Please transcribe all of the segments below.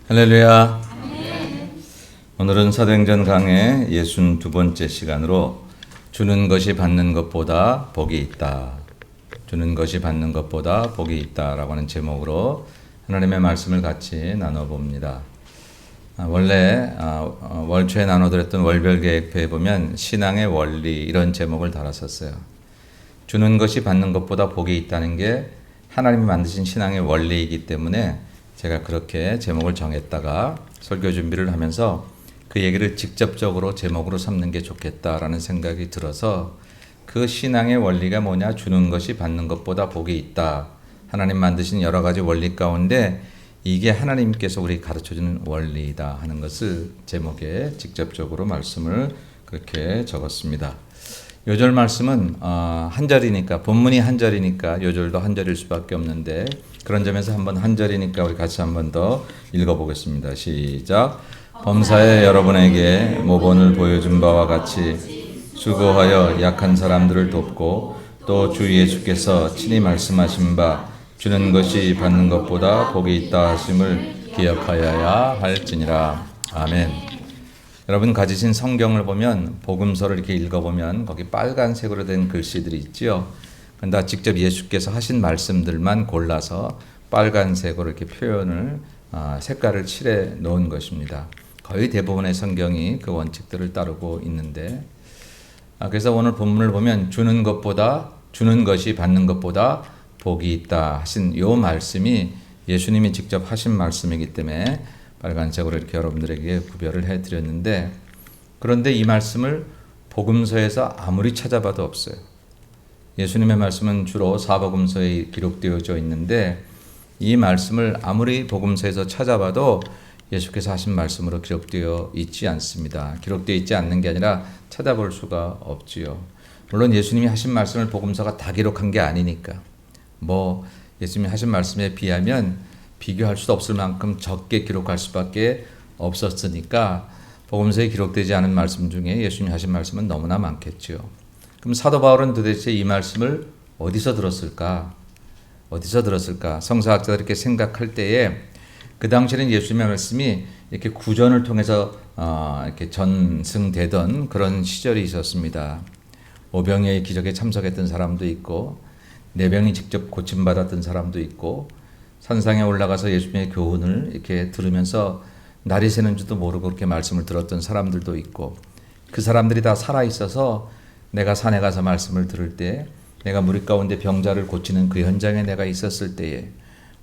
할렐루야. 오늘은 사도행전 강의 62번째 시간으로 주는 것이 받는 것보다 복이 있다. 주는 것이 받는 것보다 복이 있다라고 하는 제목으로 하나님의 말씀을 같이 나눠봅니다. 원래 월초에 나눠드렸던 월별 계획표에 보면 신앙의 원리 이런 제목을 달았었어요. 주는 것이 받는 것보다 복이 있다는 게 하나님이 만드신 신앙의 원리이기 때문에 제가 그렇게 제목을 정했다가 설교 준비를 하면서 그 얘기를 직접적으로 제목으로 삼는 게 좋겠다라는 생각이 들어서 그 신앙의 원리가 뭐냐? 주는 것이 받는 것보다 복이 있다. 하나님 만드신 여러 가지 원리 가운데 이게 하나님께서 우리 가르쳐주는 원리이다 하는 것을 제목에 직접적으로 말씀을 그렇게 적었습니다. 요절 말씀은 한 절이니까 본문이 한 절이니까 요절도 한 절일 수밖에 없는데 그런 점에서 한번 한 절이니까 우리 같이 한번 더 읽어보겠습니다. 시작. 범사에 여러분에게 모본을 보여준 바와 같이 수고하여 약한 사람들을 돕고 또 주 예수께서 친히 말씀하신 바 주는 것이 받는 것보다 복이 있다 하심을 기억하여야 할지니라. 아멘. 여러분 가지신 성경을 보면 복음서를 이렇게 읽어보면 거기 빨간색으로 된 글씨들이 있지요. 다 직접 예수께서 하신 말씀들만 골라서 빨간색으로 이렇게 표현을 색깔을 칠해 놓은 것입니다. 거의 대부분의 성경이 그 원칙들을 따르고 있는데 그래서 오늘 본문을 보면 주는 것이 받는 것보다 복이 있다 하신 이 말씀이 예수님이 직접 하신 말씀이기 때문에 빨간색으로 이렇게 여러분들에게 구별을 해드렸는데 그런데 이 말씀을 복음서에서 아무리 찾아봐도 없어요. 예수님의 말씀은 주로 사복음서에 기록되어져 있는데 이 말씀을 아무리 복음서에서 찾아봐도 예수께서 하신 말씀으로 기록되어 있지 않습니다. 기록되어 있지 않는 게 아니라 찾아볼 수가 없지요. 물론 예수님이 하신 말씀을 복음서가 다 기록한 게 아니니까 예수님이 하신 말씀에 비하면 비교할 수도 없을 만큼 적게 기록할 수밖에 없었으니까 복음서에 기록되지 않은 말씀 중에 예수님이 하신 말씀은 너무나 많겠죠. 그럼 사도 바울은 도대체 이 말씀을 어디서 들었을까? 성서학자들이 이렇게 생각할 때에 그 당시에는 예수님의 말씀이 이렇게 구전을 통해서 이렇게 전승되던 그런 시절이 있었습니다. 오병이의 기적에 참석했던 사람도 있고 내병이 직접 고침받았던 사람도 있고 산상에 올라가서 예수님의 교훈을 이렇게 들으면서 날이 새는 줄도 모르고 그렇게 말씀을 들었던 사람들도 있고 그 사람들이 다 살아있어서 내가 산에 가서 말씀을 들을 때 내가 무리 가운데 병자를 고치는 그 현장에 내가 있었을 때에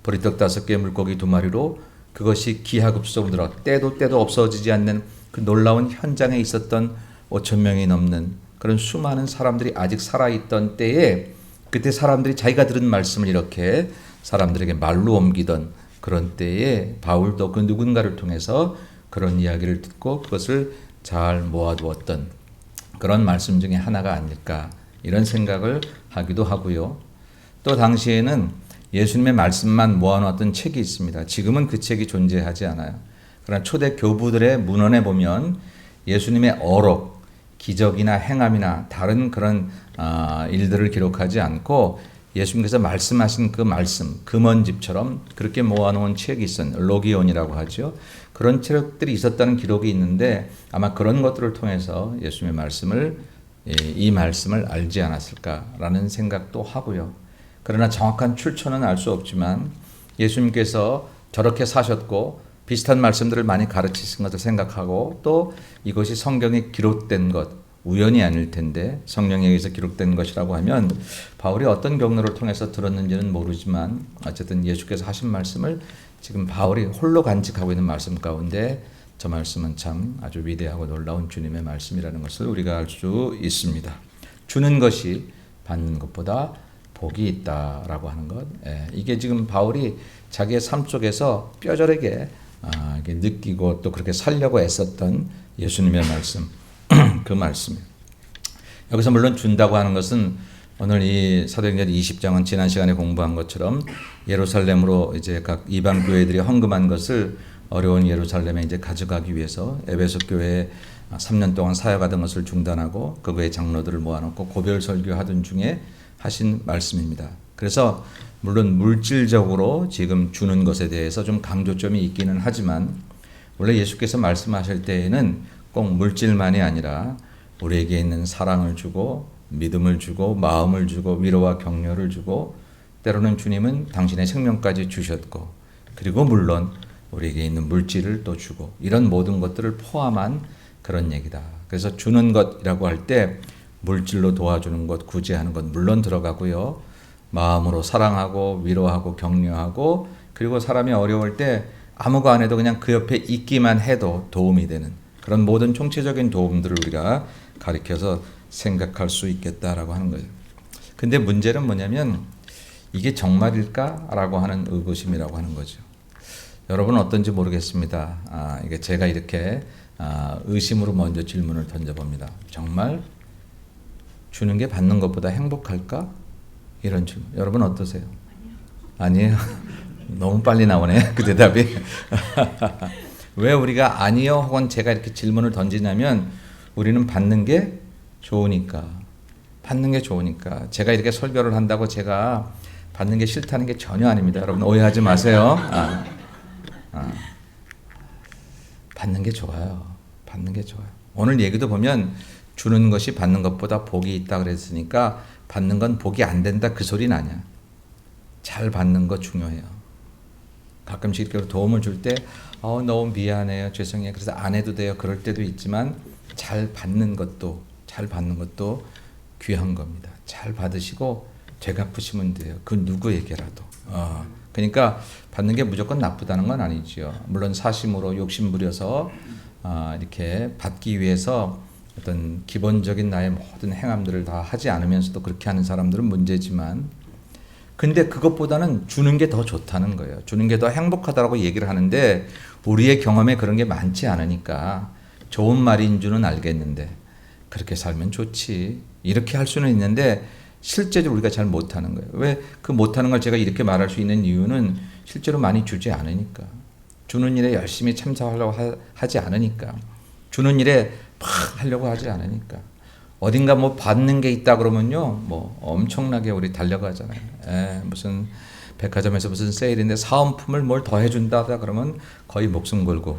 보리떡 5개 물고기 2마리로 그것이 기하급수적으로 들어 때도 없어지지 않는 그 놀라운 현장에 있었던 5,000명이 넘는 그런 수많은 사람들이 아직 살아있던 때에 그때 사람들이 자기가 들은 말씀을 이렇게 사람들에게 말로 옮기던 그런 때에 바울도 그 누군가를 통해서 그런 이야기를 듣고 그것을 잘 모아두었던 그런 말씀 중에 하나가 아닐까 이런 생각을 하기도 하고요. 또 당시에는 예수님의 말씀만 모아놓았던 책이 있습니다. 지금은 그 책이 존재하지 않아요. 그러나 초대 교부들의 문헌에 보면 예수님의 어록, 기적이나 행함이나 다른 그런 일들을 기록하지 않고 예수님께서 말씀하신 그 말씀, 금원집처럼 그렇게 모아놓은 책이 있었는데 로기온이라고 하죠. 그런 책들이 있었다는 기록이 있는데 아마 그런 것들을 통해서 예수님의 말씀을 이 말씀을 알지 않았을까라는 생각도 하고요. 그러나 정확한 출처는 알 수 없지만 예수님께서 저렇게 사셨고 비슷한 말씀들을 많이 가르치신 것을 생각하고 또 이것이 성경에 기록된 것 우연이 아닐 텐데 성령에 의해서 기록된 것이라고 하면 바울이 어떤 경로를 통해서 들었는지는 모르지만 어쨌든 예수께서 하신 말씀을 지금 바울이 홀로 간직하고 있는 말씀 가운데 저 말씀은 참 아주 위대하고 놀라운 주님의 말씀이라는 것을 우리가 알 수 있습니다. 주는 것이 받는 것보다 복이 있다라고 하는 것. 이게 지금 바울이 자기의 삶 속에서 뼈저리게 느끼고 또 그렇게 살려고 애썼던 예수님의 말씀. 그 말씀이에요. 여기서 물론 준다고 하는 것은 오늘 이 사도행전 20장은 지난 시간에 공부한 것처럼 예루살렘으로 이제 각 이방 교회들이 헌금한 것을 어려운 예루살렘에 이제 가져가기 위해서 에베소 교회에 3년 동안 사역하던 것을 중단하고 그 교회 장로들을 모아놓고 고별 설교하던 중에 하신 말씀입니다. 그래서 물론 물질적으로 지금 주는 것에 대해서 좀 강조점이 있기는 하지만 원래 예수께서 말씀하실 때에는 꼭 물질만이 아니라 우리에게 있는 사랑을 주고 믿음을 주고 마음을 주고 위로와 격려를 주고 때로는 주님은 당신의 생명까지 주셨고 그리고 물론 우리에게 있는 물질을 또 주고 이런 모든 것들을 포함한 그런 얘기다. 그래서 주는 것이라고 할 때 물질로 도와주는 것, 구제하는 것 물론 들어가고요. 마음으로 사랑하고 위로하고 격려하고 그리고 사람이 어려울 때 아무거 안 해도 그냥 그 옆에 있기만 해도 도움이 되는 그런 모든 총체적인 도움들을 우리가 가리켜서 생각할 수 있겠다라고 하는 거예요. 근데 문제는 뭐냐면 이게 정말일까라고 하는 의구심이라고 하는 거죠. 여러분은 어떤지 모르겠습니다. 이게 제가 이렇게 의심으로 먼저 질문을 던져봅니다. 정말 주는 게 받는 것보다 행복할까? 이런 질문. 여러분 어떠세요? 아니에요? 너무 빨리 나오네 그 대답이. 왜 우리가 아니요 혹은 제가 이렇게 질문을 던지냐면 우리는 받는 게 좋으니까. 받는 게 좋으니까. 제가 이렇게 설교를 한다고 제가 받는 게 싫다는 게 전혀 아닙니다. 여러분 오해하지 마세요. 받는 게 좋아요. 받는 게 좋아요. 오늘 얘기도 보면 주는 것이 받는 것보다 복이 있다 그랬으니까 받는 건 복이 안 된다 그 소리는 아니야. 잘 받는 거 중요해요. 가끔씩 이렇게 도움을 줄 때 너무 미안해요. 죄송해요. 그래서 안 해도 돼요. 그럴 때도 있지만 잘 받는 것도 귀한 겁니다. 잘 받으시고 되갚으시면 돼요. 그 누구에게라도. 그러니까 받는 게 무조건 나쁘다는 건 아니죠. 물론 사심으로 욕심 부려서 이렇게 받기 위해서 어떤 기본적인 나의 모든 행함들을 다 하지 않으면서도 그렇게 하는 사람들은 문제지만 근데 그것보다는 주는 게 더 좋다는 거예요. 주는 게 더 행복하다고 얘기를 하는데 우리의 경험에 그런 게 많지 않으니까 좋은 말인 줄은 알겠는데 그렇게 살면 좋지. 이렇게 할 수는 있는데 실제로 우리가 잘 못하는 거예요. 왜 그 못하는 걸 제가 이렇게 말할 수 있는 이유는 실제로 많이 주지 않으니까. 주는 일에 열심히 참석하려고 하지 않으니까. 주는 일에 막 하려고 하지 않으니까. 어딘가 뭐 받는 게 있다 그러면요, 뭐 엄청나게 우리 달려가잖아요. 무슨 백화점에서 무슨 세일인데 사은품을 뭘 더 해준다 그러면 거의 목숨 걸고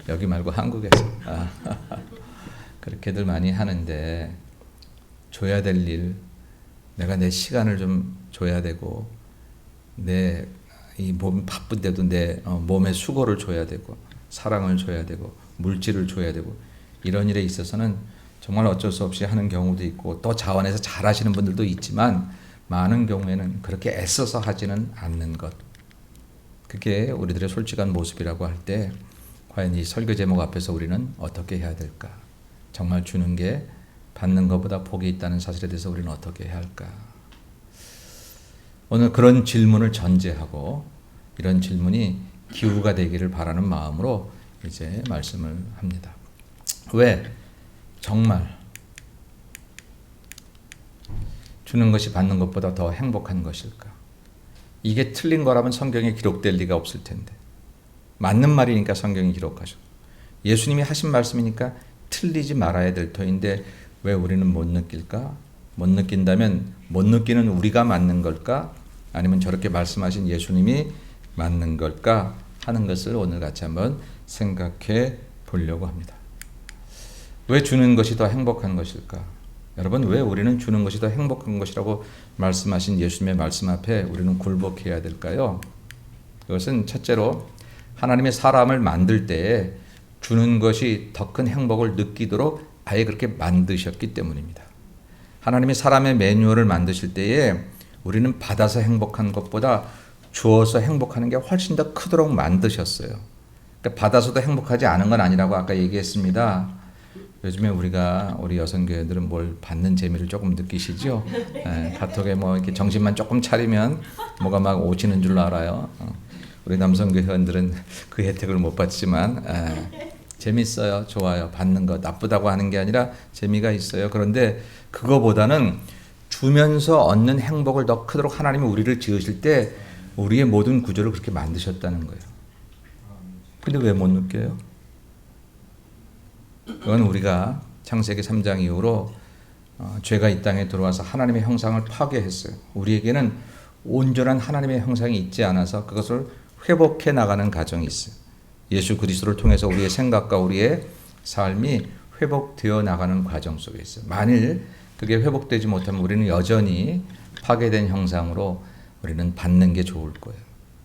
여기 말고 한국에서 그렇게들 많이 하는데 줘야 될 일, 내가 내 시간을 좀 줘야 되고 내 이 몸 바쁜데도 내 몸에 수고를 줘야 되고 사랑을 줘야 되고 물질을 줘야 되고 이런 일에 있어서는 정말 어쩔 수 없이 하는 경우도 있고 또 자원해서 잘하시는 분들도 있지만 많은 경우에는 그렇게 애써서 하지는 않는 것. 그게 우리들의 솔직한 모습이라고 할 때 과연 이 설교 제목 앞에서 우리는 어떻게 해야 될까? 정말 주는 게 받는 것보다 복이 있다는 사실에 대해서 우리는 어떻게 해야 할까? 오늘 그런 질문을 전제하고 이런 질문이 기후가 되기를 바라는 마음으로 이제 말씀을 합니다. 왜 정말 주는 것이 받는 것보다 더 행복한 것일까? 이게 틀린 거라면 성경에 기록될 리가 없을 텐데 맞는 말이니까 성경이 기록하죠. 예수님이 하신 말씀이니까 틀리지 말아야 될 터인데 왜 우리는 못 느낄까? 못 느낀다면 못 느끼는 우리가 맞는 걸까? 아니면 저렇게 말씀하신 예수님이 맞는 걸까? 하는 것을 오늘 같이 한번 생각해 보려고 합니다. 왜 주는 것이 더 행복한 것일까? 여러분 왜 우리는 주는 것이 더 행복한 것이라고 말씀하신 예수님의 말씀 앞에 우리는 굴복해야 될까요? 그것은 첫째로 하나님의 사람을 만들 때에 주는 것이 더 큰 행복을 느끼도록 아예 그렇게 만드셨기 때문입니다. 하나님이 사람의 매뉴얼을 만드실 때에 우리는 받아서 행복한 것보다 주어서 행복하는 게 훨씬 더 크도록 만드셨어요. 그러니까 받아서도 행복하지 않은 건 아니라고 아까 얘기했습니다. 요즘에 우리 여성교회들은 뭘 받는 재미를 조금 느끼시죠? 카톡에 뭐 이렇게 정신만 조금 차리면 뭐가 막 오시는 줄 알아요. 우리 남성교회원들은 그 혜택을 못 받지만 재밌어요. 좋아요. 받는 거 나쁘다고 하는 게 아니라 재미가 있어요. 그런데 그거보다는 주면서 얻는 행복을 더 크도록 하나님이 우리를 지으실 때 우리의 모든 구조를 그렇게 만드셨다는 거예요. 근데 왜 못 느껴요? 그건 우리가 창세기 3장 이후로 죄가 이 땅에 들어와서 하나님의 형상을 파괴했어요. 우리에게는 온전한 하나님의 형상이 있지 않아서 그것을 회복해 나가는 과정이 있어요. 예수 그리스도를 통해서 우리의 생각과 우리의 삶이 회복되어 나가는 과정 속에 있어요. 만일 그게 회복되지 못하면 우리는 여전히 파괴된 형상으로 우리는 받는 게 좋을 거예요.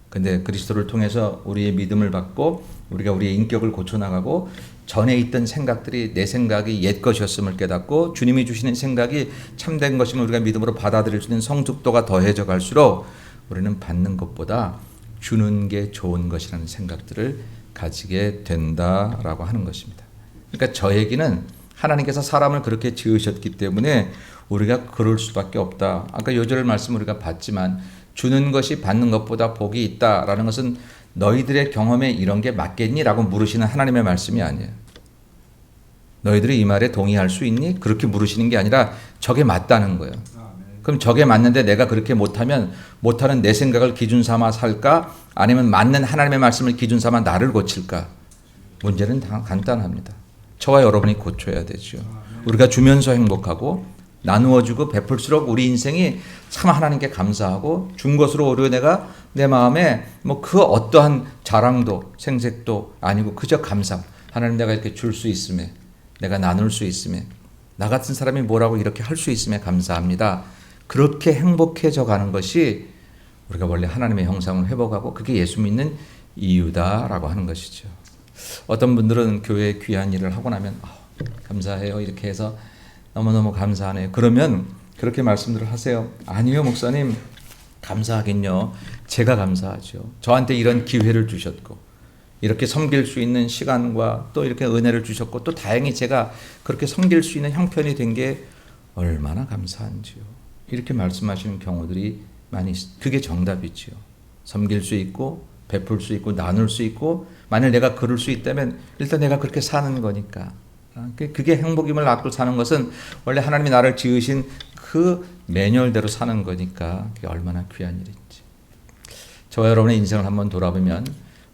근데 그리스도를 통해서 우리의 믿음을 받고 우리가 우리의 인격을 고쳐나가고 전에 있던 생각들이 내 생각이 옛 것이었음을 깨닫고 주님이 주시는 생각이 참된 것임을 우리가 믿음으로 받아들일 수 있는 성숙도가 더해져 갈수록 우리는 받는 것보다 주는 게 좋은 것이라는 생각들을 가지게 된다라고 하는 것입니다. 그러니까 저 얘기는 하나님께서 사람을 그렇게 지으셨기 때문에 우리가 그럴 수밖에 없다. 아까 요절 말씀 우리가 봤지만 주는 것이 받는 것보다 복이 있다라는 것은 너희들의 경험에 이런 게 맞겠니? 라고 물으시는 하나님의 말씀이 아니에요. 너희들이 이 말에 동의할 수 있니? 그렇게 물으시는 게 아니라 저게 맞다는 거예요. 그럼 저게 맞는데 내가 그렇게 못하면 못하는 내 생각을 기준 삼아 살까? 아니면 맞는 하나님의 말씀을 기준 삼아 나를 고칠까? 문제는 간단합니다. 저와 여러분이 고쳐야 되죠. 우리가 주면서 행복하고 나누어주고 베풀수록 우리 인생이 참 하나님께 감사하고 준 것으로 오히려 내가 내 마음에 뭐 그 어떠한 자랑도 생색도 아니고 그저 감사. 하나님 내가 이렇게 줄 수 있음에 내가 나눌 수 있음에 나 같은 사람이 뭐라고 이렇게 할 수 있음에 감사합니다. 그렇게 행복해져 가는 것이 우리가 원래 하나님의 형상을 회복하고 그게 예수 믿는 이유다라고 하는 것이죠. 어떤 분들은 교회에 귀한 일을 하고 나면 감사해요 이렇게 해서 너무너무 감사하네요. 그러면 그렇게 말씀들을 하세요. 아니요 목사님 감사하긴요. 제가 감사하죠. 저한테 이런 기회를 주셨고 이렇게 섬길 수 있는 시간과 또 이렇게 은혜를 주셨고 또 다행히 제가 그렇게 섬길 수 있는 형편이 된 게 얼마나 감사한지요. 이렇게 말씀하시는 경우들이 많이 그게 정답이지요. 섬길 수 있고 베풀 수 있고 나눌 수 있고 만일 내가 그럴 수 있다면 일단 내가 그렇게 사는 거니까 그게 행복임을 갖고 사는 것은 원래 하나님이 나를 지으신 그 매뉴얼대로 사는 거니까 그게 얼마나 귀한 일인지. 저와 여러분의 인생을 한번 돌아보면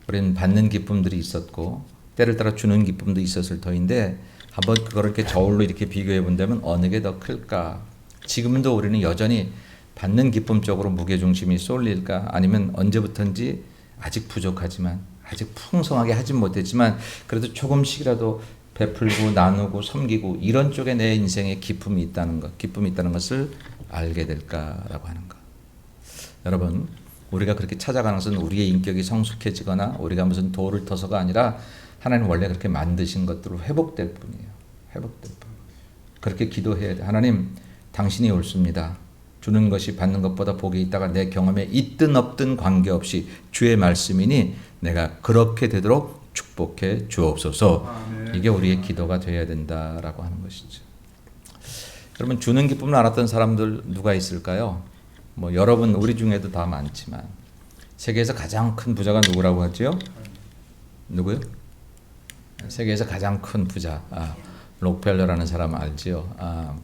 우리는 받는 기쁨들이 있었고 때를 따라 주는 기쁨도 있었을 터인데 한번 그거를 이렇게 저울로 이렇게 비교해 본다면 어느 게 더 클까? 지금도 우리는 여전히 받는 기쁨 쪽으로 무게중심이 쏠릴까? 아니면 언제부턴지 아직 부족하지만 아직 풍성하게 하진 못했지만 그래도 조금씩이라도 베풀고 나누고 섬기고 이런 쪽에 내 인생에 기쁨이 있다는 것을 알게 될까라고 하는 것. 여러분, 우리가 그렇게 찾아가는 것은 우리의 인격이 성숙해지거나 우리가 무슨 도를 터서가 아니라 하나님 원래 그렇게 만드신 것들로 회복될 뿐이에요. 회복될 뿐. 그렇게 기도해야 돼. 하나님, 당신이 옳습니다. 주는 것이 받는 것보다 복이 있다가 내 경험에 있든 없든 관계없이 주의 말씀이니 내가 그렇게 되도록 축복해 주옵소서. 아멘. 이게 우리의 기도가 되어야 된다라고 하는 것이죠. 여러분 주는 기쁨을 알았던 사람들 누가 있을까요? 뭐 여러분 우리 중에도 다 많지만 세계에서 가장 큰 부자가 누구라고 하죠? 누구요? 세계에서 가장 큰 부자 록펠러라는 사람 알지요?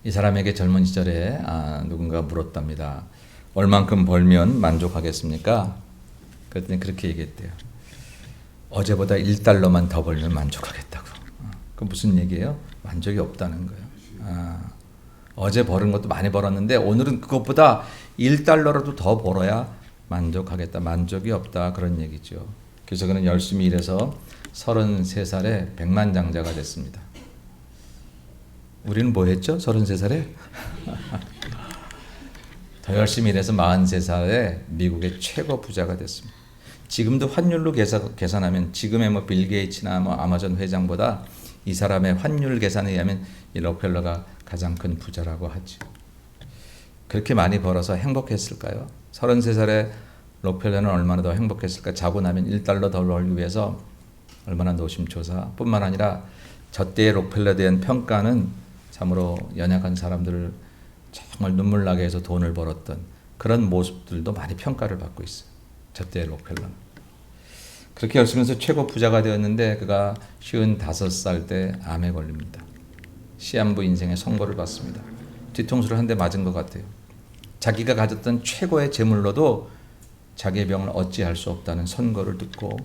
이 사람에게 젊은 시절에 누군가 물었답니다. 얼만큼 벌면 만족하겠습니까? 그랬더니 그렇게 얘기했대요. 어제보다 1달러만 더 벌면 만족하겠다고. 그 무슨 얘기예요? 만족이 없다는 거예요. 어제 벌은 것도 많이 벌었는데 오늘은 그것보다 1달러라도 더 벌어야 만족하겠다. 만족이 없다. 그런 얘기죠. 그래서 그는 열심히 일해서 33살에 백만장자가 됐습니다. 우리는 뭐 했죠? 33살에? 더 열심히 일해서 43살에 미국의 최고 부자가 됐습니다. 지금도 환율로 계산하면 지금의 뭐 빌 게이츠나 뭐 아마존 회장보다 이 사람의 환율 계산에 의하면 이 록펠러가 가장 큰 부자라고 하죠. 그렇게 많이 벌어서 행복했을까요? 33살에 록펠러는 얼마나 더 행복했을까? 자고 나면 1달러 더 벌기 위해서 얼마나 노심초사 뿐만 아니라 저때의 록펠러에 대한 평가는 참으로 연약한 사람들을 정말 눈물 나게 해서 돈을 벌었던 그런 모습들도 많이 평가를 받고 있어요. 저때의 록펠러는. 그렇게 열심히 해서 최고 부자가 되었는데 그가 55살 때 암에 걸립니다. 시한부 인생의 선고를 받습니다. 뒤통수를 한 대 맞은 것 같아요. 자기가 가졌던 최고의 재물로도 자기의 병을 어찌할 수 없다는 선고를 듣고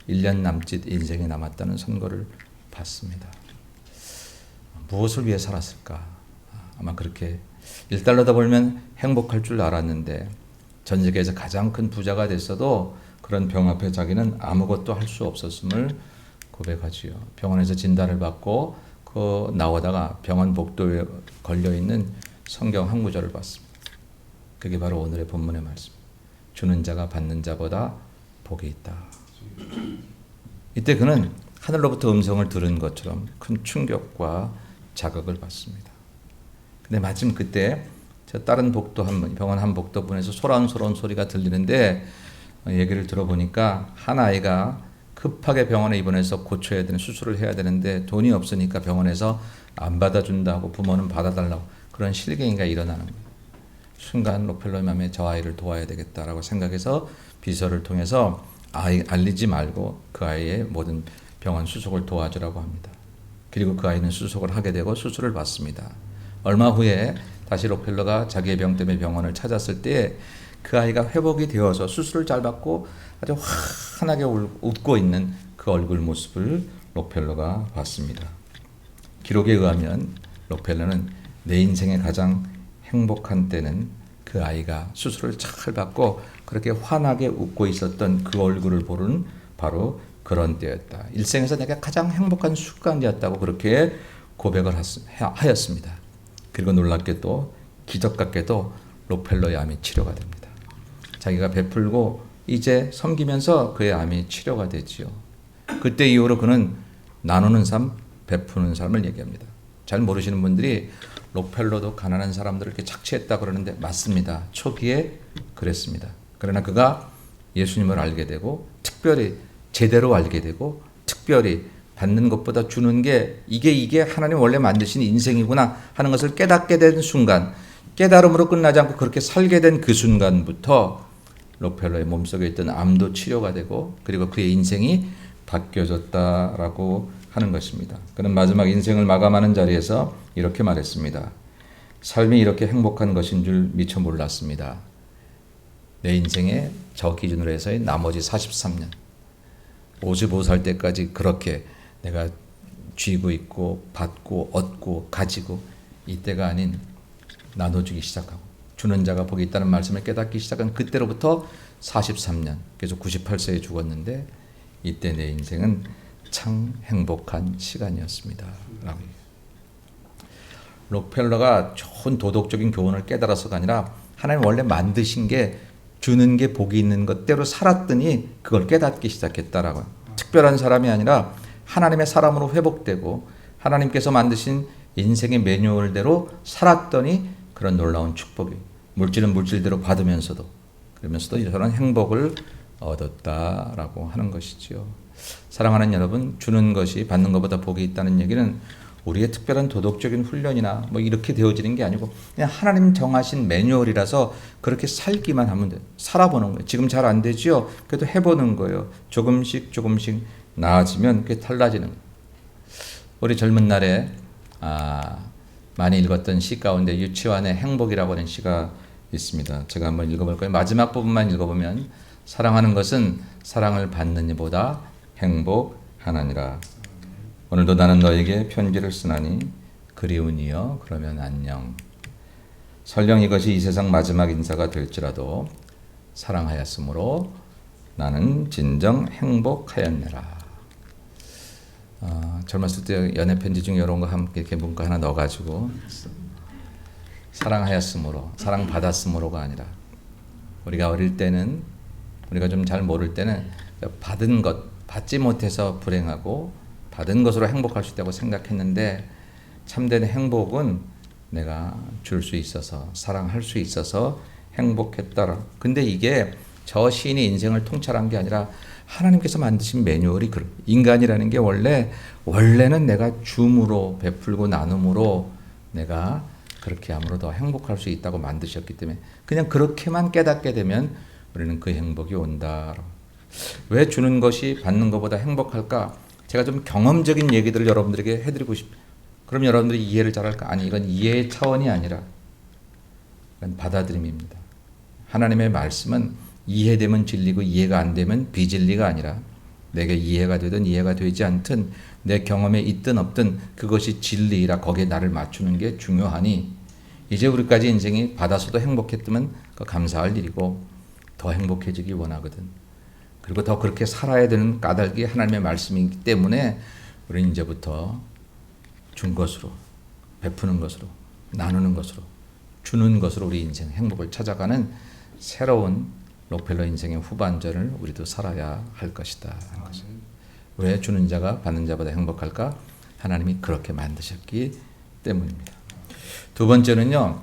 1년 남짓 인생이 남았다는 선고를 받습니다. 무엇을 위해 살았을까? 아마 그렇게 $1더 벌면 행복할 줄 알았는데 전 세계에서 가장 큰 부자가 됐어도 그런 병 앞에 자기는 아무것도 할 수 없었음을 고백하지요. 병원에서 진단을 받고 나오다가 병원 복도에 걸려있는 성경 한 구절을 봤습니다. 그게 바로 오늘의 본문의 말씀. 주는 자가 받는 자보다 복이 있다. 이때 그는 하늘로부터 음성을 들은 것처럼 큰 충격과 자극을 받습니다. 근데 마침 그때 저 다른 병원 한 복도분에서 소란소란 소리가 들리는데 얘기를 들어보니까 한 아이가 급하게 병원에 입원해서 고쳐야 되는 수술을 해야 되는데 돈이 없으니까 병원에서 안 받아준다고 부모는 받아달라고 그런 실갱이가 일어나는 거예요. 순간 록펠러의 마음에 저 아이를 도와야 되겠다라고 생각해서 비서를 통해서 알리지 말고 그 아이의 모든 병원 수속을 도와주라고 합니다. 그리고 그 아이는 수속을 하게 되고 수술을 받습니다. 얼마 후에 다시 록펠러가 자기의 병 때문에 병원을 찾았을 때 그 아이가 회복이 되어서 수술을 잘 받고 아주 환하게 웃고 있는 그 얼굴 모습을 록펠러가 봤습니다. 기록에 의하면 록펠러는 내 인생의 가장 행복한 때는 그 아이가 수술을 잘 받고 그렇게 환하게 웃고 있었던 그 얼굴을 보는 바로 그런 때였다. 일생에서 내가 가장 행복한 순간이었다고 그렇게 고백을 하였습니다. 그리고 놀랍게도 기적 같게도 록펠러의 암이 치료가 됩니다. 자기가 베풀고 이제 섬기면서 그의 암이 치료가 되지요. 그때 이후로 그는 나누는 삶, 베푸는 삶을 얘기합니다. 잘 모르시는 분들이 록펠러도 가난한 사람들을 이렇게 착취했다 그러는데 맞습니다. 초기에 그랬습니다. 그러나 그가 예수님을 알게 되고 특별히 제대로 알게 되고 특별히 받는 것보다 주는 게 이게 하나님 원래 만드신 인생이구나 하는 것을 깨닫게 된 순간, 깨달음으로 끝나지 않고 그렇게 살게 된 그 순간부터 록펠러의 몸속에 있던 암도 치료가 되고 그리고 그의 인생이 바뀌어졌다라고 하는 것입니다. 그는 마지막 인생을 마감하는 자리에서 이렇게 말했습니다. 삶이 이렇게 행복한 것인 줄 미처 몰랐습니다. 내 인생의 저 기준으로 해서의 나머지 43년 55살 때까지 그렇게 내가 쥐고 있고 받고 얻고 가지고 이때가 아닌 나눠주기 시작하고 주는 자가 복이 있다는 말씀을 깨닫기 시작한 그때로부터 43년 그래서 98세에 죽었는데 이때 내 인생은 참 행복한 시간이었습니다. 라고. 록펠러가 좋은 도덕적인 교훈을 깨달아서가 아니라 하나님 원래 만드신 게 주는 게 복이 있는 것대로 살았더니 그걸 깨닫기 시작했다라고. 특별한 사람이 아니라 하나님의 사람으로 회복되고 하나님께서 만드신 인생의 매뉴얼대로 살았더니 그런 놀라운 축복이 물질은 물질대로 받으면서도 그러면서도 이런 행복을 얻었다라고 하는 것이지요. 사랑하는 여러분, 주는 것이 받는 것보다 복이 있다는 얘기는 우리의 특별한 도덕적인 훈련이나 뭐 이렇게 되어지는 게 아니고 그냥 하나님 정하신 매뉴얼이라서 그렇게 살기만 하면 돼요. 살아보는 거예요. 지금 잘 안 되지요? 그래도 해보는 거예요. 조금씩 나아지면 그게 달라지는 거예요. 우리 젊은 날에 많이 읽었던 시 가운데 유치환의 행복이라고 하는 시가 있습니다. 제가 한번 읽어볼 거예요. 마지막 부분만 읽어보면 사랑하는 것은 사랑을 받는 이보다 행복하나니라. 오늘도 나는 너에게 편지를 쓰나니 그리우니여 그러면 안녕. 설령 이것이 이 세상 마지막 인사가 될지라도 사랑하였으므로 나는 진정 행복하였느라. 젊었을 때 연애 편지 중에 이런 거 함께 이렇게 문구 하나 넣어가지고 사랑하였으므로, 사랑받았으므로가 아니라 우리가 어릴 때는 우리가 좀 잘 모를 때는 받은 것, 받지 못해서 불행하고 받은 것으로 행복할 수 있다고 생각했는데 참된 행복은 내가 줄 수 있어서 사랑할 수 있어서 행복했더라. 근데 이게 저 시인의 인생을 통찰한 게 아니라 하나님께서 만드신 매뉴얼이 인간이라는 게 원래는 내가 줌으로 베풀고 나눔으로 내가 그렇게 함으로 더 행복할 수 있다고 만드셨기 때문에 그냥 그렇게만 깨닫게 되면 우리는 그 행복이 온다. 왜 주는 것이 받는 것보다 행복할까? 제가 좀 경험적인 얘기들을 여러분들에게 해드리고 싶어요. 그럼 여러분들이 이해를 잘할까? 아니, 이건 이해의 차원이 아니라 이건 받아들임입니다. 하나님의 말씀은 이해되면 진리고 이해가 안 되면 비진리가 아니라 내게 이해가 되든 이해가 되지 않든 내 경험에 있든 없든 그것이 진리라 거기에 나를 맞추는 게 중요하니 이제 우리까지 인생이 받아서도 행복했다면 그 감사할 일이고 더 행복해지기 원하거든. 그리고 더 그렇게 살아야 되는 까닭이 하나님의 말씀이기 때문에 우리는 이제부터 준 것으로, 베푸는 것으로, 나누는 것으로, 주는 것으로 우리 인생 행복을 찾아가는 새로운 록펠러 인생의 후반전을 우리도 살아야 할 것이다. 왜 주는 자가 받는 자보다 행복할까? 하나님이 그렇게 만드셨기 때문입니다. 두 번째는요,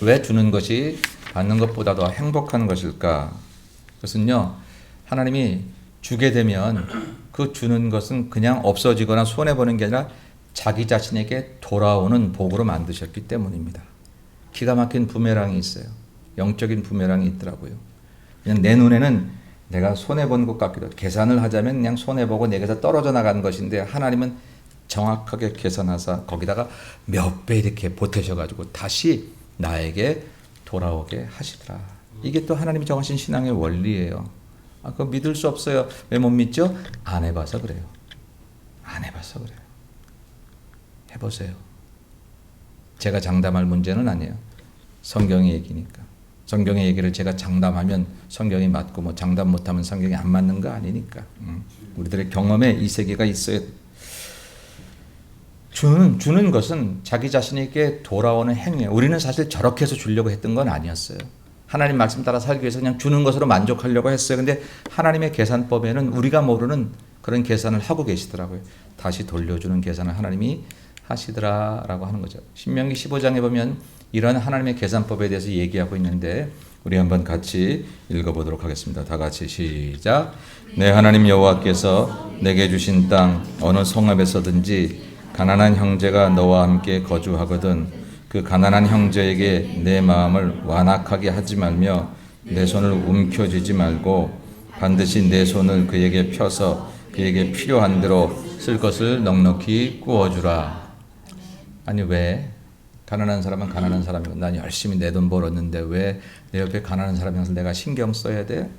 왜 주는 것이 받는 것보다 더 행복한 것일까? 그것은요, 하나님이 주게 되면 그 주는 것은 그냥 없어지거나 손해보는 게 아니라 자기 자신에게 돌아오는 복으로 만드셨기 때문입니다. 기가 막힌 부메랑이 있어요. 영적인 부메랑이 있더라고요. 그냥 내 눈에는 내가 손해본 것 같기도 하고, 계산을 하자면 그냥 손해보고 내게서 떨어져 나간 것인데 하나님은 정확하게 계산하사 거기다가 몇 배 이렇게 보태셔가지고 다시 나에게 돌아오게 하시더라. 이게 또 하나님이 정하신 신앙의 원리예요. 그거 믿을 수 없어요. 왜 못 믿죠? 안 해봐서 그래요. 안 해봐서 그래요. 해보세요. 제가 장담할 문제는 아니에요. 성경의 얘기니까. 성경의 얘기를 제가 장담하면 성경이 맞고 뭐 장담 못하면 성경이 안 맞는 거 아니니까. 우리들의 경험에 이 세계가 있어야 돼. 주는 것은 자기 자신에게 돌아오는 행위예요. 우리는 사실 저렇게 해서 주려고 했던 건 아니었어요. 하나님 말씀 따라 살기 위해서 그냥 주는 것으로 만족하려고 했어요. 근데 하나님의 계산법에는 우리가 모르는 그런 계산을 하고 계시더라고요. 다시 돌려주는 계산을 하나님이 하시더라라고 하는 거죠. 신명기 15장에 보면 이런 하나님의 계산법에 대해서 얘기하고 있는데 우리 한번 같이 읽어보도록 하겠습니다. 다 같이 시작. 내 하나님 여호와께서 내게 주신 땅 어느 성읍에서든지 가난한 형제가 너와 함께 거주하거든 그 가난한 형제에게 내 마음을 완악하게 하지 말며 내 손을 움켜쥐지 말고 반드시 내 손을 그에게 펴서 그에게 필요한 대로 쓸 것을 넉넉히 구워주라. 아니 왜 가난한 사람은 가난한 사람이고 난 열심히 내 돈 벌었는데 왜 내 옆에 가난한 사람이라서 내가 신경 써야 돼?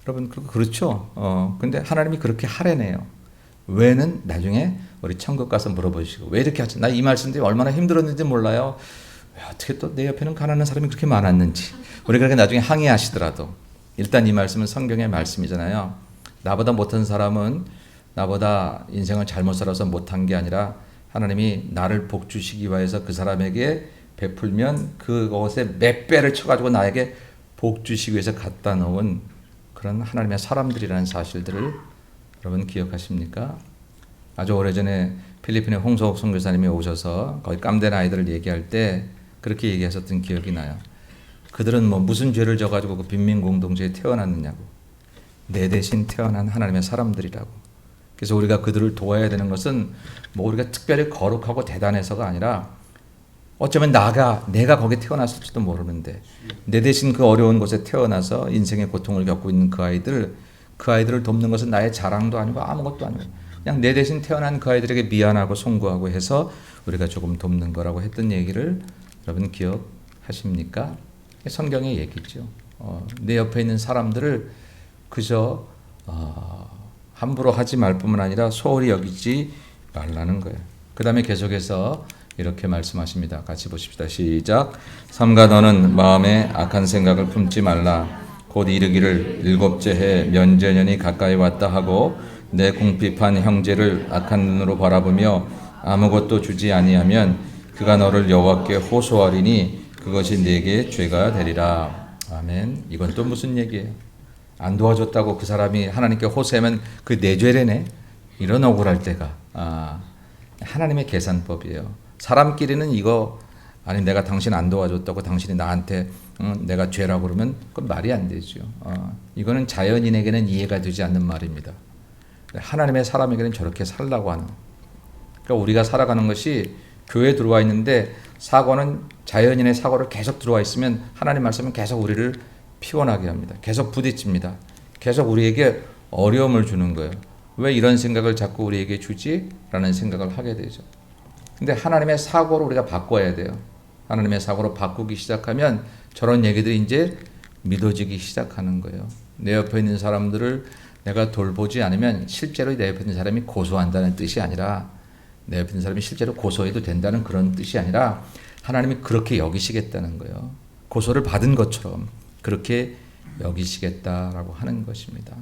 여러분 그렇죠. 근데 하나님이 그렇게 하래네요. 왜는 나중에 우리 천국 가서 물어보시고 왜 이렇게 하지? 나 이 말씀들이 얼마나 힘들었는지 몰라요. 왜 어떻게 또 내 옆에는 가난한 사람이 그렇게 많았는지. 우리 그렇게 나중에 항의하시더라도 일단 이 말씀은 성경의 말씀이잖아요. 나보다 못한 사람은 나보다 인생을 잘못 살아서 못한 게 아니라 하나님이 나를 복 주시기 위해서 그 사람에게 베풀면 그것에 몇 배를 쳐가지고 나에게 복 주시기 위해서 갖다 놓은 그런 하나님의 사람들이라는 사실들을 여러분 기억하십니까? 아주 오래전에 필리핀의 홍석욱 선교사님이 오셔서 거기 깜된 아이들을 얘기할 때 그렇게 얘기하셨던 기억이 나요. 그들은 뭐 무슨 죄를 져가지고 그 빈민 공동체에 태어났느냐고. 내 대신 태어난 하나님의 사람들이라고. 그래서 우리가 그들을 도와야 되는 것은 뭐 우리가 특별히 거룩하고 대단해서가 아니라 어쩌면 내가 거기 태어났을지도 모르는데 내 대신 그 어려운 곳에 태어나서 인생의 고통을 겪고 있는 그 아이들을 돕는 것은 나의 자랑도 아니고 아무것도 아니고 그냥 내 대신 태어난 그 아이들에게 미안하고 송구하고 해서 우리가 조금 돕는 거라고 했던 얘기를 여러분 기억하십니까? 성경의 얘기죠. 내 옆에 있는 사람들을 그저 함부로 하지 말 뿐만 아니라 소홀히 여기지 말라는 거예요. 그 다음에 계속해서 이렇게 말씀하십니다. 같이 보십시다. 시작. 삼가 너는 마음에 악한 생각을 품지 말라. 곧 이르기를 일곱째 해 면제년이 가까이 왔다 하고 내 궁핍한 형제를 악한 눈으로 바라보며 아무것도 주지 아니하면 그가 너를 여호와께 호소하리니 그것이 네게 죄가 되리라. 아멘. 이건 또 무슨 얘기예요? 안 도와줬다고 그 사람이 하나님께 호소하면 그 내 죄래네. 이런 억울할 때가 하나님의 계산법이에요. 사람끼리는 이거 아니 내가 당신 안 도와줬다고 당신이 나한테 내가 죄라고 그러면 그건 말이 안 되죠. 이거는 자연인에게는 이해가 되지 않는 말입니다. 하나님의 사람에게는 저렇게 살라고 하는. 그러니까 우리가 살아가는 것이 교회에 들어와 있는데 사고는 자연인의 사고를 계속 들어와 있으면 하나님 말씀은 계속 우리를 피곤하게 합니다. 계속 부딪힙니다. 계속 우리에게 어려움을 주는 거예요. 왜 이런 생각을 자꾸 우리에게 주지? 라는 생각을 하게 되죠. 근데 하나님의 사고로 우리가 바꿔야 돼요. 하나님의 사고로 바꾸기 시작하면 저런 얘기들이 이제 믿어지기 시작하는 거예요. 내 옆에 있는 사람들을 내가 돌보지 않으면 실제로 내 옆에 있는 사람이 고소한다는 뜻이 아니라 내 옆에 있는 사람이 실제로 고소해도 된다는 그런 뜻이 아니라 하나님이 그렇게 여기시겠다는 거예요. 고소를 받은 것처럼 그렇게 여기시겠다라고 하는 것입니다.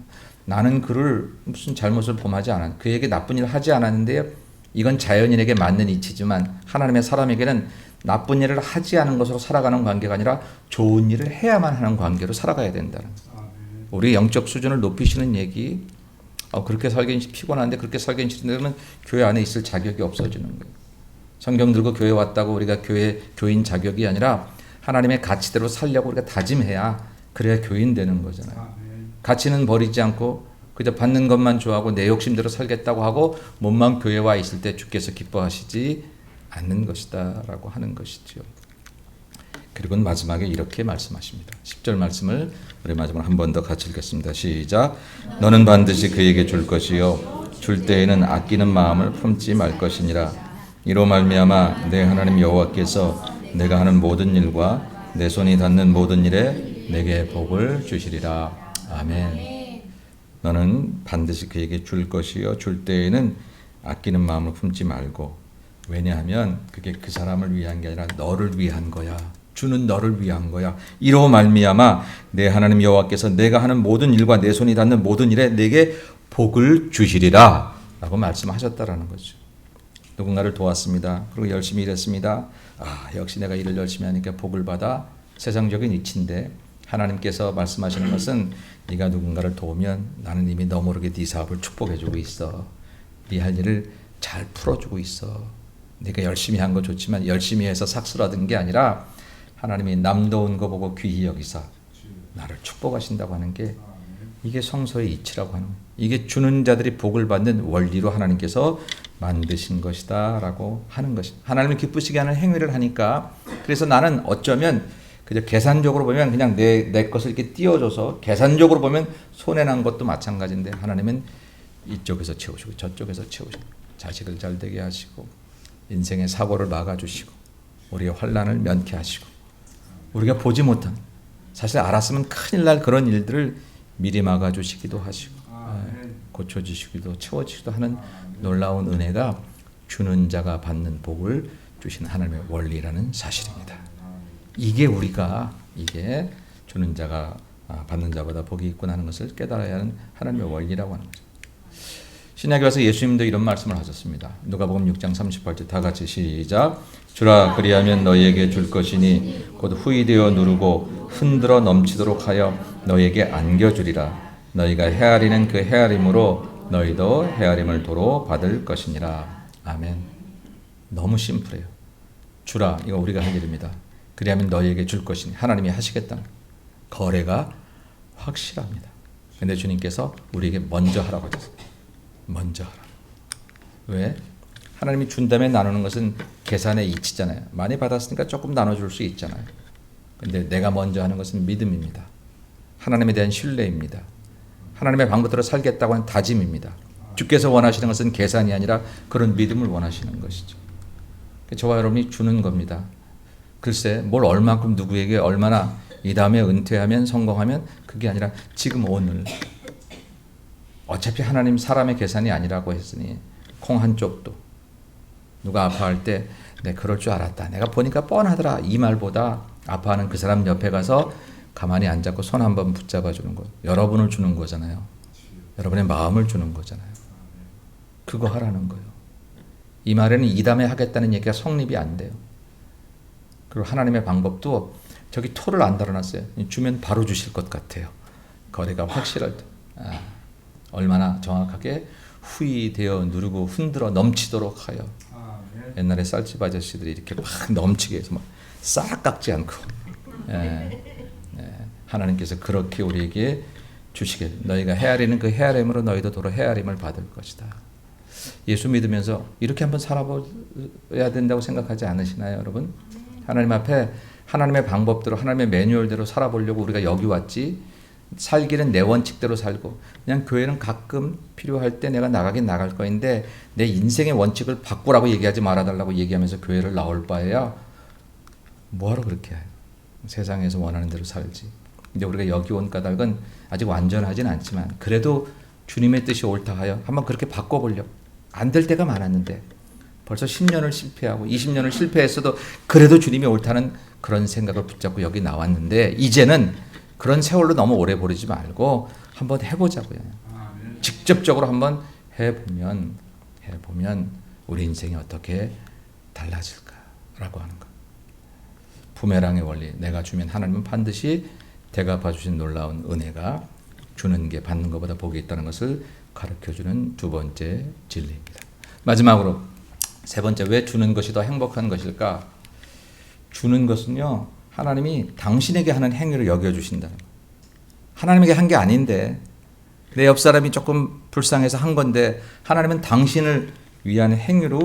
나는 그를 무슨 잘못을 범하지 않았, 그에게 나쁜 일을 하지 않았는데요. 이건 자연인에게 맞는 이치지만 하나님의 사람에게는 나쁜 일을 하지 않은 것으로 살아가는 관계가 아니라 좋은 일을 해야만 하는 관계로 살아가야 된다는 거예요. 우리 영적 수준을 높이시는 얘기, 그렇게 살긴 피곤한데 그렇게 살긴 싫은데 그러면 교회 안에 있을 자격이 없어지는 거예요. 성경 들고 교회 왔다고 우리가 교인 자격이 아니라 하나님의 가치대로 살려고 우리가 다짐해야 그래야 교인 되는 거잖아요. 가치는 버리지 않고 그저 받는 것만 좋아하고 내 욕심대로 살겠다고 하고 몸만 교회에 와 있을 때 주께서 기뻐하시지 않는 것이다 라고 하는 것이죠. 그리고 마지막에 이렇게 말씀하십니다. 10절 말씀을 우리 마지막으로 한 번 더 같이 읽겠습니다. 시작. 너는 반드시 그에게 줄 것이요 줄 때에는 아끼는 마음을 품지 말 것이니라. 이로 말미암아 내 하나님 여호와께서 내가 하는 모든 일과 내 손이 닿는 모든 일에 내게 복을 주시리라. 아멘. 너는 반드시 그에게 줄 것이요 줄 때에는 아끼는 마음을 품지 말고, 왜냐하면 그게 그 사람을 위한 게 아니라 너를 위한 거야. 주는 너를 위한 거야. 이로 말미암아 내 하나님 여호와께서 내가 하는 모든 일과 내 손이 닿는 모든 일에 내게 복을 주시리라 라고 말씀하셨다라는 거죠. 누군가를 도왔습니다. 그리고 열심히 일했습니다. 역시 내가 일을 열심히 하니까 복을 받아. 세상적인 이치인데 하나님께서 말씀하시는 것은 네가 누군가를 도우면 나는 이미 너 모르게 네 사업을 축복해주고 있어. 네 할 일을 잘 풀어주고 있어. 네가 열심히 한 거 좋지만 열심히 해서 삭슬 얻은 게 아니라 하나님이 남 도운 거 보고 귀히 여기사 나를 축복하신다고 하는 게 이게 성서의 이치라고 하는 거예요. 이게 주는 자들이 복을 받는 원리로 하나님께서 만드신 것이다 라고 하는 것입니다. 하나님을 기쁘시게 하는 행위를 하니까, 그래서 나는 어쩌면 그저 계산적으로 보면 그냥 내 것을 이렇게 띄워줘서 계산적으로 보면 손해난 것도 마찬가지인데 하나님은 이쪽에서 채우시고 저쪽에서 채우시고 자식을 잘 되게 하시고 인생의 사고를 막아주시고 우리의 환난을 면케하시고 우리가 보지 못한, 사실 알았으면 큰일 날 그런 일들을 미리 막아주시기도 하시고 고쳐주시기도 채워주시기도 하는 놀라운 은혜가 주는 자가 받는 복을 주시는 하나님의 원리라는 사실입니다. 이게 주는 자가 받는 자보다 복이 있구나 하는 것을 깨달아야 하는 하나님의 원리라고 하는 거죠. 신약에 와서 예수님도 이런 말씀을 하셨습니다. 누가복음 6장 38절 다 같이 시작. 주라 그리하면 너희에게 줄 것이니 곧 후이되어 누르고 흔들어 넘치도록 하여 너희에게 안겨주리라. 너희가 헤아리는 그 헤아림으로 너희도 헤아림을 도로 받을 것이니라. 아멘. 너무 심플해요. 주라, 이거 우리가 할 일입니다. 그리하면 너희에게 줄 것이니 하나님이 하시겠다는 거래가 확실합니다. 근데 주님께서 우리에게 먼저 하라고 하셨어요. 먼저 하라. 왜? 하나님이 준 다음에 나누는 것은 계산의 이치잖아요. 많이 받았으니까 조금 나눠줄 수 있잖아요. 근데 내가 먼저 하는 것은 믿음입니다. 하나님에 대한 신뢰입니다. 하나님의 방법대로 살겠다고 하는 다짐입니다. 주께서 원하시는 것은 계산이 아니라 그런 믿음을 원하시는 것이죠. 저와 여러분이 주는 겁니다. 글쎄 뭘 얼마큼 누구에게 얼마나 이 다음에 은퇴하면 성공하면 그게 아니라 지금 오늘, 어차피 하나님 사람의 계산이 아니라고 했으니 콩 한 쪽도 누가 아파할 때 내가 그럴 줄 알았다, 내가 보니까 뻔하더라, 이 말보다 아파하는 그 사람 옆에 가서 가만히 앉았고 손 한번 붙잡아 주는 거, 여러분을 주는 거잖아요. 여러분의 마음을 주는 거잖아요. 그거 하라는 거예요. 이 말에는 이 다음에 하겠다는 얘기가 성립이 안 돼요. 그리고 하나님의 방법도 저기 토를 안 달아놨어요. 주면 바로 주실 것 같아요. 거래가 확실할 때. 얼마나 정확하게 후이되어 누르고 흔들어 넘치도록 하여. 옛날에 쌀집 아저씨들이 이렇게 막 넘치게 해서 막 싹 깎지 않고 하나님께서 그렇게 우리에게 주시게, 너희가 헤아리는 그 헤아림으로 너희도 도로 헤아림을 받을 것이다. 예수 믿으면서 이렇게 한번 살아봐야 된다고 생각하지 않으시나요, 여러분? 하나님 앞에 하나님의 방법대로 하나님의 매뉴얼대로 살아보려고 우리가 여기 왔지, 살기는 내 원칙대로 살고 그냥 교회는 가끔 필요할 때 내가 나가긴 나갈 거인데 내 인생의 원칙을 바꾸라고 얘기하지 말아달라고 얘기하면서 교회를 나올 바에야 뭐하러 그렇게 해요. 세상에서 원하는 대로 살지. 근데 우리가 여기 온 까닭은 아직 완전하진 않지만 그래도 주님의 뜻이 옳다 하여 한번 그렇게 바꿔보려고. 안 될 때가 많았는데 벌써 10년을 실패하고 20년을 실패했어도 그래도 주님이 옳다는 그런 생각을 붙잡고 여기 나왔는데 이제는 그런 세월로 너무 오래 버리지 말고 한번 해보자고요. 직접적으로 한번 해보면 우리 인생이 어떻게 달라질까라고 하는 것. 부메랑의 원리, 내가 주면 하나님은 반드시 대갚아 주신 놀라운 은혜가 주는 게 받는 것보다 복이 있다는 것을 가르쳐주는 두 번째 진리입니다. 마지막으로 세 번째, 왜 주는 것이 더 행복한 것일까? 주는 것은요, 하나님이 당신에게 하는 행위를 여겨주신다는 거예요. 하나님에게 한 게 아닌데 내 옆 사람이 조금 불쌍해서 한 건데 하나님은 당신을 위한 행위로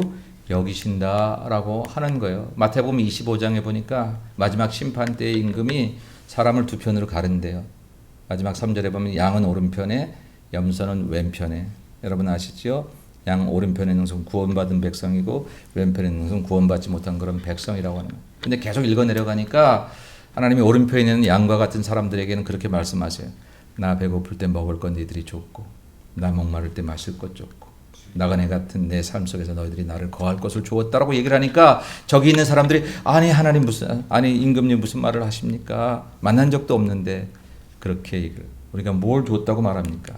여기신다라고 하는 거예요. 마태복음 25장에 보니까 마지막 심판 때의 임금이 사람을 두 편으로 가른대요. 마지막 3절에 보면 양은 오른편에 염소는 왼편에. 여러분 아시죠? 양 오른편에 있는 것은 구원받은 백성이고 왼편에 있는 것은 구원받지 못한 그런 백성이라고 하는 거예요. 근데 계속 읽어 내려가니까 하나님이 오른편에 있는 양과 같은 사람들에게는 그렇게 말씀하세요. 나 배고플 때 먹을 건 너희들이 줬고 나 목마를 때 마실 것 줬고 나그네 같은 내 삶 속에서 너희들이 나를 거할 것을 주었다라고 얘기를 하니까 저기 있는 사람들이 아니 임금님 무슨 말을 하십니까? 만난 적도 없는데 그렇게 우리가 뭘 줬다고 말합니까?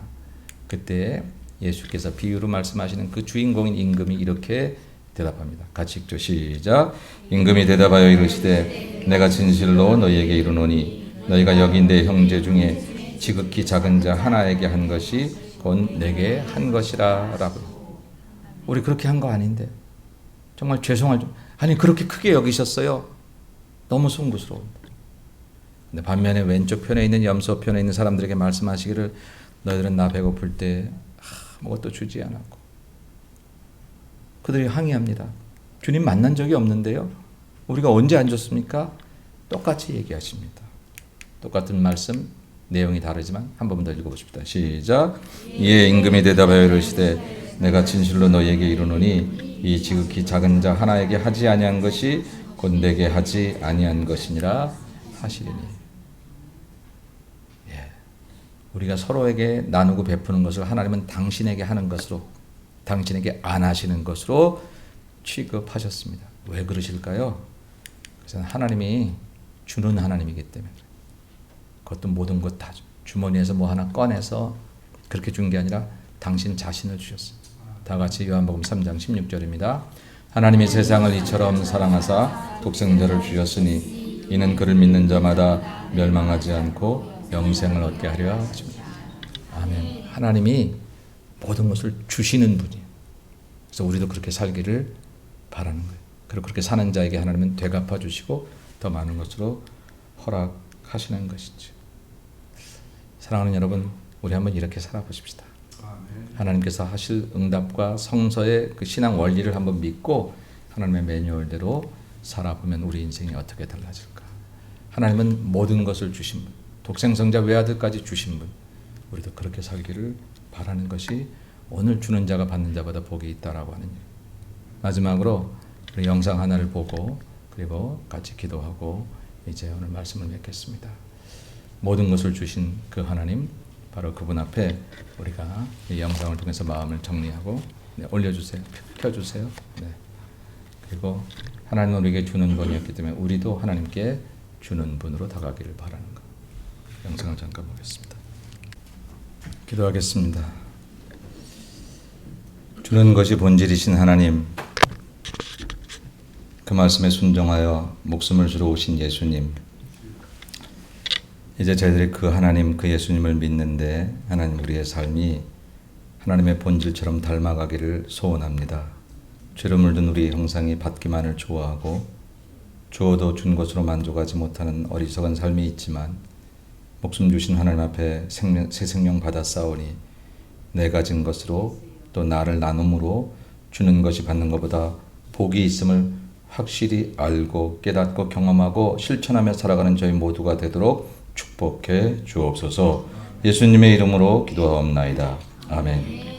그때 예수께서 비유로 말씀하시는 그 주인공인 임금이 이렇게 대답합니다. 같이 읽죠. 시작. 임금이 대답하여 이르시되 내가 진실로 너희에게 이르노니 너희가 여기 내 형제 중에 지극히 작은 자 하나에게 한 것이 곧 내게 한 것이라 라고. 우리 그렇게 한 거 아닌데 정말 아니 그렇게 크게 여기셨어요. 너무 송구스러운데. 근데 반면에 왼쪽 편에 있는 염소 편에 있는 사람들에게 말씀하시기를 너희들은 나 배고플 때 아무것도 주지 않았고. 그들이 항의합니다. 주님 만난 적이 없는데요. 우리가 언제 안 줬습니까? 똑같이 얘기하십니다. 똑같은 말씀 내용이 다르지만 한 번 더 읽어보십시다. 시작. 이에 임금이 대답하여 이르시되 내가 진실로 너희에게 이르노니 이 지극히 작은 자 하나에게 하지 아니한 것이 곧 내게 하지 아니한 것이니라 하시리니. 우리가 서로에게 나누고 베푸는 것을 하나님은 당신에게 하는 것으로, 당신에게 안 하시는 것으로 취급하셨습니다. 왜 그러실까요? 그래서 하나님이 주는 하나님이기 때문에. 그것도 모든 것 다 주머니에서 뭐 하나 꺼내서 그렇게 준 게 아니라 당신 자신을 주셨어요. 다 같이 요한복음 3장 16절입니다. 하나님이 세상을 이처럼 사랑하사 독생자를 주셨으니 이는 그를 믿는 자마다 멸망하지 않고 영생을 얻게 하려 하십니다. 아멘. 하나님이 모든 것을 주시는 분이에요. 그래서 우리도 그렇게 살기를 바라는 거예요. 그리고 그렇게 사는 자에게 하나님은 되갚아 주시고 더 많은 것으로 허락하시는 것이죠. 사랑하는 여러분, 우리 한번 이렇게 살아보십시다. 하나님께서 하실 응답과 성서의 그 신앙 원리를 한번 믿고 하나님의 매뉴얼대로 살아보면 우리 인생이 어떻게 달라질까? 하나님은 모든 것을 주신 분, 독생성자 외아들까지 주신 분, 우리도 그렇게 살기를 바라는 것이 오늘 주는 자가 받는 자보다 복이 있다라고 하는 일. 마지막으로 우리 영상 하나를 보고 그리고 같이 기도하고 이제 오늘 말씀을 맺겠습니다. 모든 것을 주신 그 하나님, 바로 그분 앞에 우리가 이 영상을 통해서 마음을 정리하고 올려주세요. 켜주세요. 네. 그리고 하나님은 우리에게 주는 분이었기 때문에 우리도 하나님께 주는 분으로 다가가기를 바라는 것. 영상을 잠깐 보겠습니다. 기도하겠습니다. 주는 것이 본질이신 하나님, 그 말씀에 순종하여 목숨을 주러 오신 예수님, 이제 저희들이 그 하나님, 그 예수님을 믿는데 하나님 우리의 삶이 하나님의 본질처럼 닮아가기를 소원합니다. 죄로 물든 우리 형상이 받기만을 좋아하고 주어도 준 것으로 만족하지 못하는 어리석은 삶이 있지만 목숨 주신 하나님 앞에 새 생명 받아 싸우니 내 가진 것으로 또 나를 나눔으로 주는 것이 받는 것보다 복이 있음을 확실히 알고 깨닫고 경험하고 실천하며 살아가는 저희 모두가 되도록 축복해 주옵소서. 예수님의 이름으로 기도하옵나이다. 아멘.